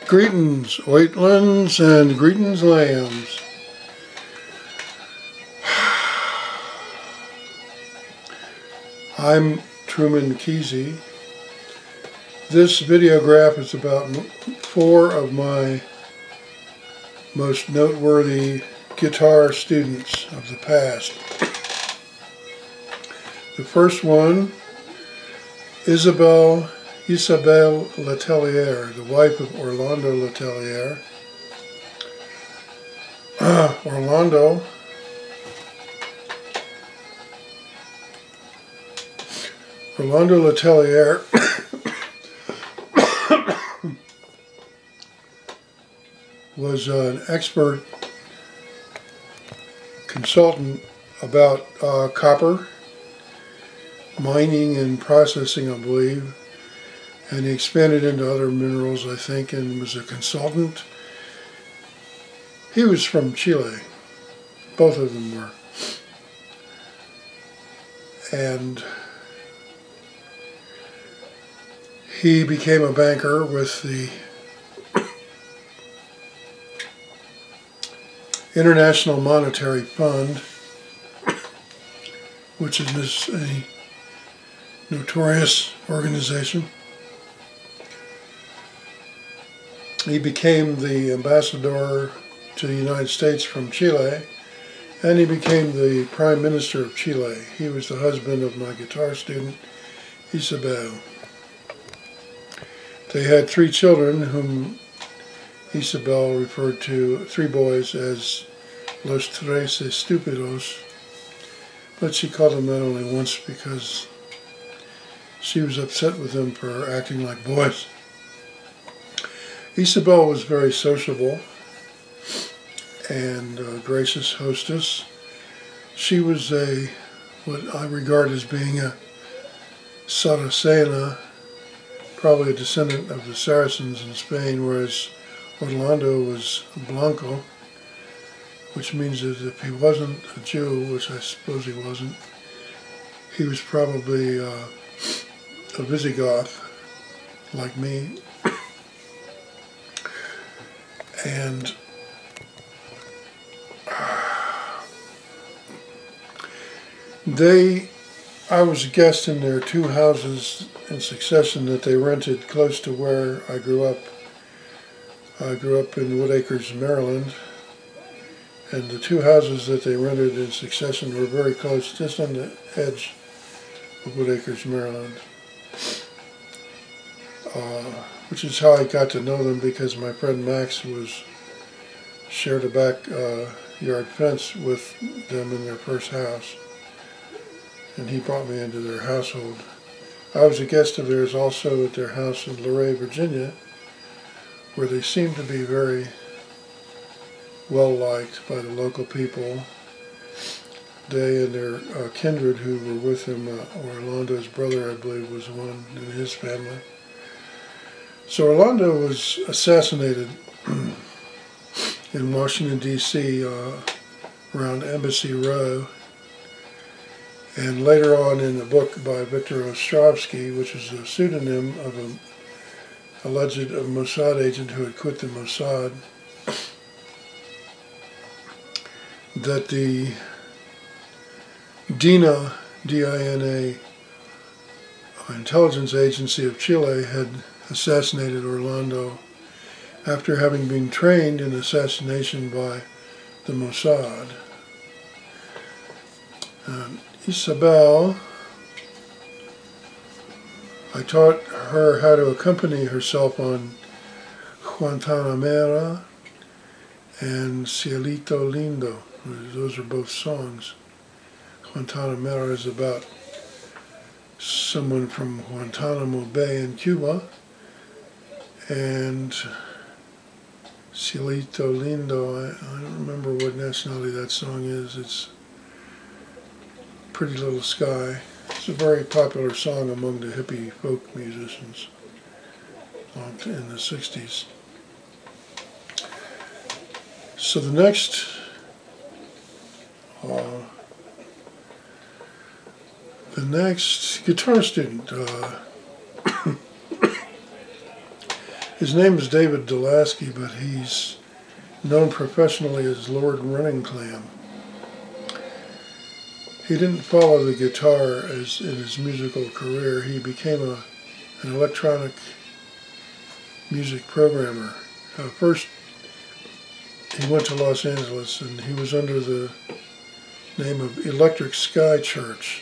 Greetings, Wheatlands, and greetings, lambs. I'm Truman Keesey. This videograph is about 4 of my most noteworthy guitar students of the past. The first one, Isabel Letelier, the wife of Orlando Letelier. Orlando Letelier was an expert consultant about copper mining and processing, I believe, and he expanded into other minerals, I think, and was a consultant. He was from Chile. Both of them were. And he became a banker with the International Monetary Fund, which is a notorious organization. He became the ambassador to the United States from Chile, and he became the Prime Minister of Chile. He was the husband of my guitar student, Isabel. They had 3 children whom Isabel referred to, 3 boys, as los tres estúpidos, but she called them that only once because she was upset with them for acting like boys. Isabel was very sociable and a gracious hostess. She was what I regard as being a Saracena, probably a descendant of the Saracens in Spain, whereas Orlando was Blanco, which means that if he wasn't a Jew, which I suppose he wasn't, he was probably a Visigoth, like me. And I was a guest in their 2 houses in succession that they rented close to where I grew up. I grew up in Woodacres, Maryland, and the 2 houses that they rented in succession were very close, just on the edge of Woodacres, Maryland. Which is how I got to know them, because my friend Max shared a backyard fence with them in their first house, and he brought me into their household. I was a guest of theirs also at their house in Luray, Virginia, where they seemed to be very well liked by the local people. They and their kindred who were with him, Orlando's brother, I believe, was one in his family. So Orlando was assassinated in Washington, D.C., around Embassy Row, and later on in a book by Victor Ostrovsky, which is a pseudonym of an alleged Mossad agent who had quit the Mossad, that the DINA, D-I-N-A, intelligence agency of Chile had assassinated Orlando after having been trained in assassination by the Mossad. Isabel, I taught her how to accompany herself on Guantanamera and Cielito Lindo. Those are both songs. Guantanamera is about someone from Guantanamo Bay in Cuba, and Cielito Lindo, I don't remember what nationality that song is. It's Pretty Little Sky. It's a very popular song among the hippie folk musicians in the 60s. So the next guitar student His name is David DeLaski, but he's known professionally as Lord Runningclam. He didn't follow the guitar as in his musical career. He became an electronic music programmer. First, he went to Los Angeles, and he was under the name of Electric Sky Church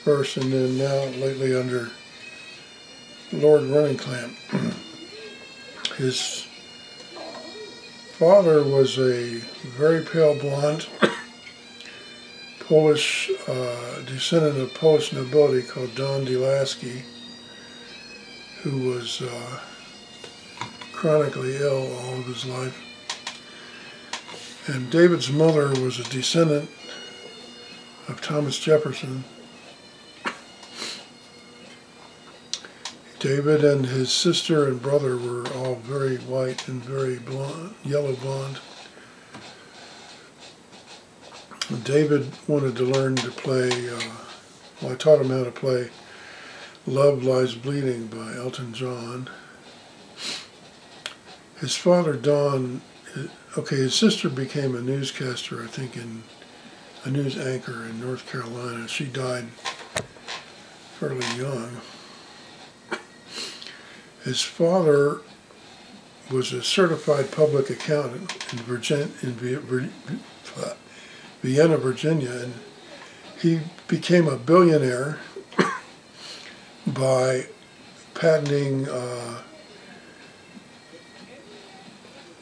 first, and then now lately under Lord Runningclam. His father was a very pale blonde Polish descendant of Polish nobility called Don DeLaski, who was chronically ill all of his life. And David's mother was a descendant of Thomas Jefferson. David and his sister and brother were all very white and very blonde, yellow blonde. David wanted to learn to play, I taught him how to play Love Lies Bleeding by Elton John. His father, Don, his sister became a newscaster, I think, a news anchor in North Carolina. She died fairly young. His father was a certified public accountant in Vienna, Virginia, and he became a billionaire by patenting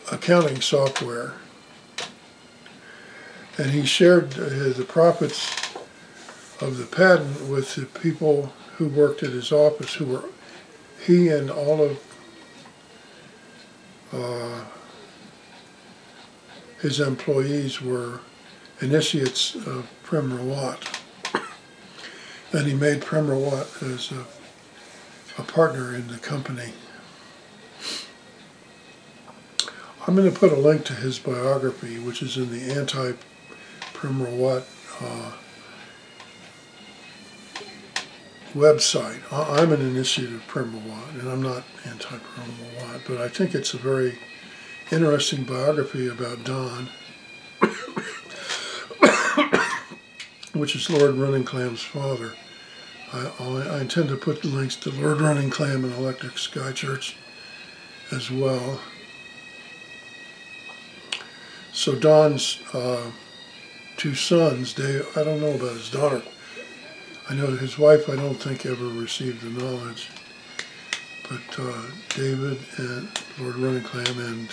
accounting software. And he shared the profits of the patent with the people who worked at his office, who were, he and all of his employees were initiates of Prem Rawat. And he made Prem Rawat as a partner in the company. I'm going to put a link to his biography, which is in the anti-Prem Rawat website. I'm an initiate of Prem Rawat, and I'm not anti-Prem Rawat, but I think it's a very interesting biography about Don, which is Lord Runningclam's father. I intend to put the links to Lord Runningclam and Electric Sky Church as well. So Don's two sons, I don't know about his daughter. I know his wife, I don't think ever received the knowledge. But David and Lord Runningclam and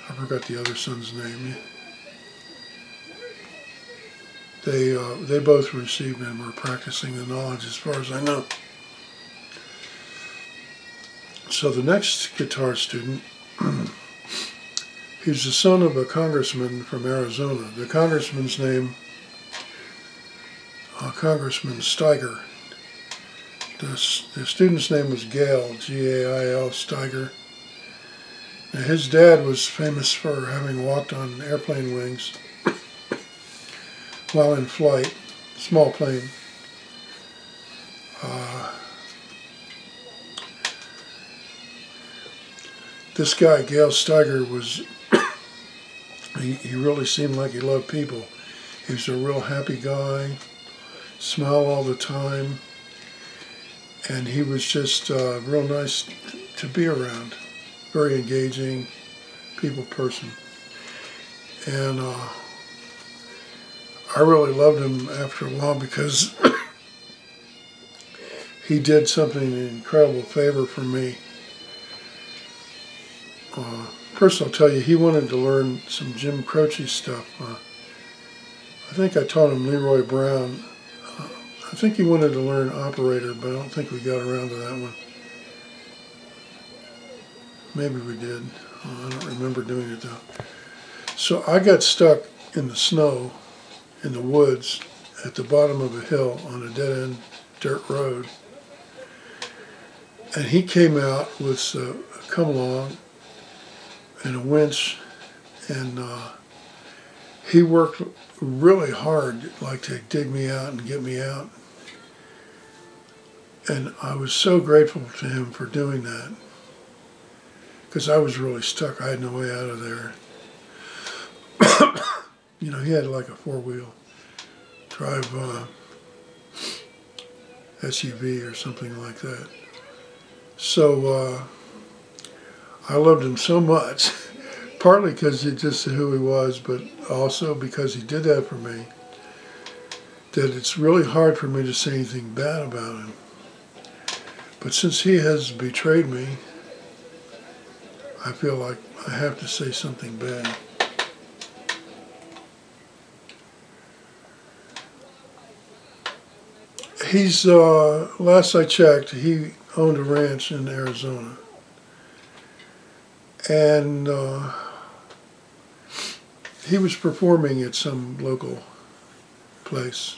I forgot the other son's name. They both received and were practicing the knowledge as far as I know. So the next guitar student, he's the son of a congressman from Arizona. The congressman's name, Congressman Steiger. The student's name was Gail, G-A-I-L, Steiger. Now, his dad was famous for having walked on airplane wings while in flight, small plane. This guy, Gail Steiger, was, he really seemed like he loved people. He was a real happy guy, smiled all the time, and he was just real nice to be around. Very engaging, people person. And I really loved him after a while because he did something, an incredible favor for me. First I'll tell you, he wanted to learn some Jim Croce stuff. I think I taught him Leroy Brown. I think he wanted to learn operator, but I don't think we got around to that one. Maybe we did. I don't remember doing it though. So I got stuck in the snow, in the woods, at the bottom of a hill on a dead-end dirt road. And he came out with a come-along and a winch, and he worked really hard, like to dig me out and get me out. And I was so grateful to him for doing that, because I was really stuck. I had no way out of there. You know, he had like a four-wheel drive SUV or something like that. So I loved him so much, partly because he just who he was, but also because he did that for me, that it's really hard for me to say anything bad about him. But since he has betrayed me, I feel like I have to say something bad. He's, last I checked, he owned a ranch in Arizona. And he was performing at some local place.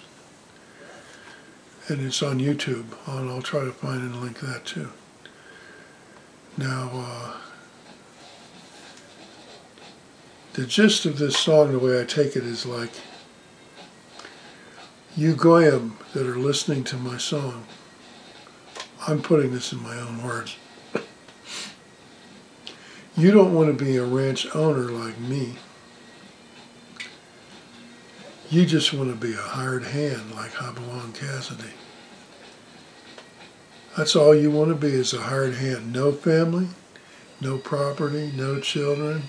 And it's on YouTube, and I'll try to find and link that too. Now, the gist of this song, the way I take it, is like, you goyim that are listening to my song, I'm putting this in my own words. You don't want to be a ranch owner like me. You just want to be a hired hand like Hopalong Cassidy. That's all you want to be, is a hired hand. No family, no property, no children,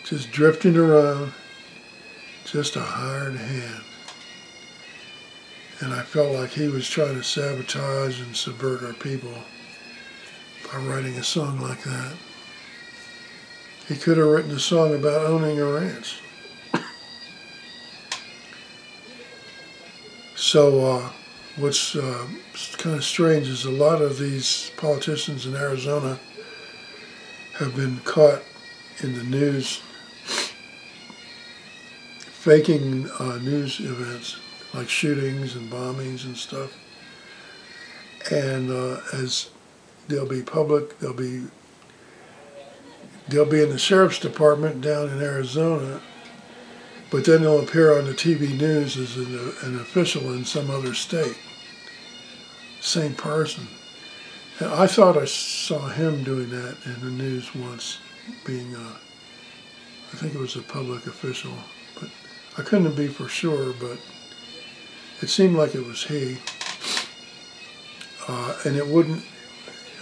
just drifting around, just a hired hand. And I felt like he was trying to sabotage and subvert our people by writing a song like that. He could have written a song about owning a ranch. So what's kind of strange is a lot of these politicians in Arizona have been caught in the news faking news events like shootings and bombings and stuff. And as they'll be public, they'll be in the sheriff's department down in Arizona, but then they'll appear on the TV news as an official in some other state. Same person. And I thought I saw him doing that in the news once, being I think it was a public official, but I couldn't be for sure, but it seemed like it was he. And it wouldn't,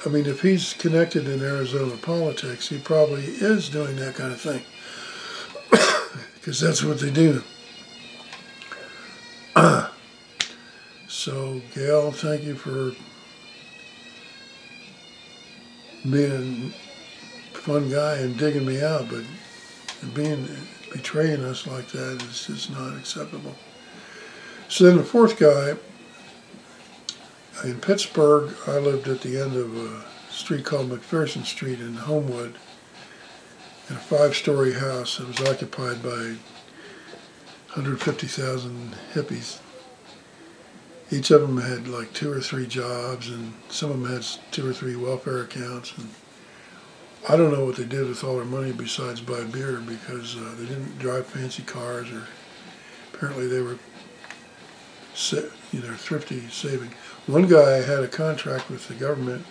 I mean, if he's connected in Arizona politics, he probably is doing that kind of thing. Because that's what they do. So, Gail, thank you for being a fun guy and digging me out, but betraying us like that is just not acceptable. So then the fourth guy, in Pittsburgh, I lived at the end of a street called McPherson Street in Homewood, in a 5-story house that was occupied by 150,000 hippies. Each of them had like 2 or 3 jobs, and some of them had 2 or 3 welfare accounts. And I don't know what they did with all their money besides buy beer, because they didn't drive fancy cars, or apparently they were, thrifty, saving. One guy had a contract with the government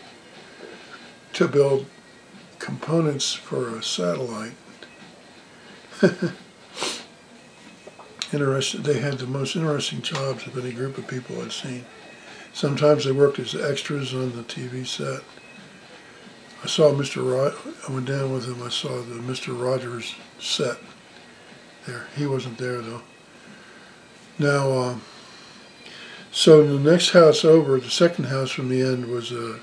to build components for a satellite. Interesting. They had the most interesting jobs of any group of people I'd seen. Sometimes they worked as extras on the TV set. I went down with him. I saw the Mr. Rogers set there. He wasn't there though. Now, so the next house over, the second house from the end, was a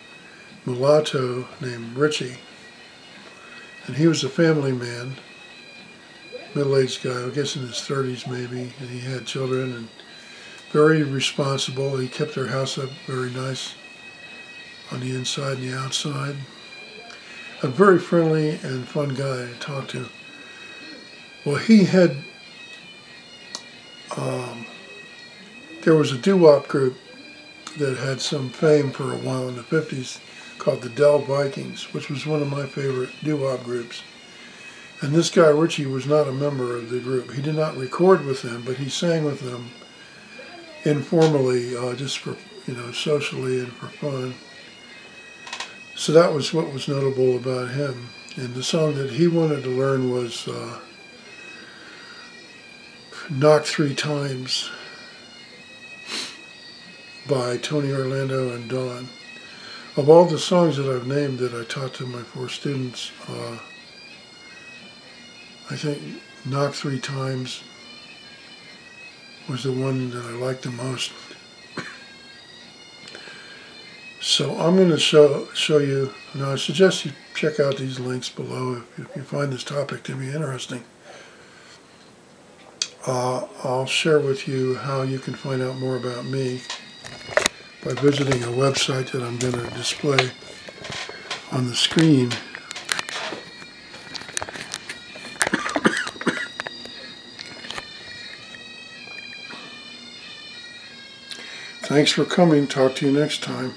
mulatto named Richie. And he was a family man, middle-aged guy, I guess in his 30s maybe, and he had children, and very responsible. He kept their house up very nice on the inside and the outside. A very friendly and fun guy to talk to. Well, he had, there was a do-wop group that had some fame for a while in the 50s called the Vikings, which was one of my favorite do-wop groups. And this guy, Richie, was not a member of the group. He did not record with them, but he sang with them informally, just for you know, socially and for fun. So that was what was notable about him. And the song that he wanted to learn was Knock 3 Times by Tony Orlando and Dawn. Of all the songs that I've named that I taught to my 4 students, I think Knock 3 Times was the one that I liked the most. So I'm going to show you, now I suggest you check out these links below if you find this topic to be interesting. I'll share with you how you can find out more about me by visiting a website that I'm going to display on the screen. Thanks for coming. Talk to you next time.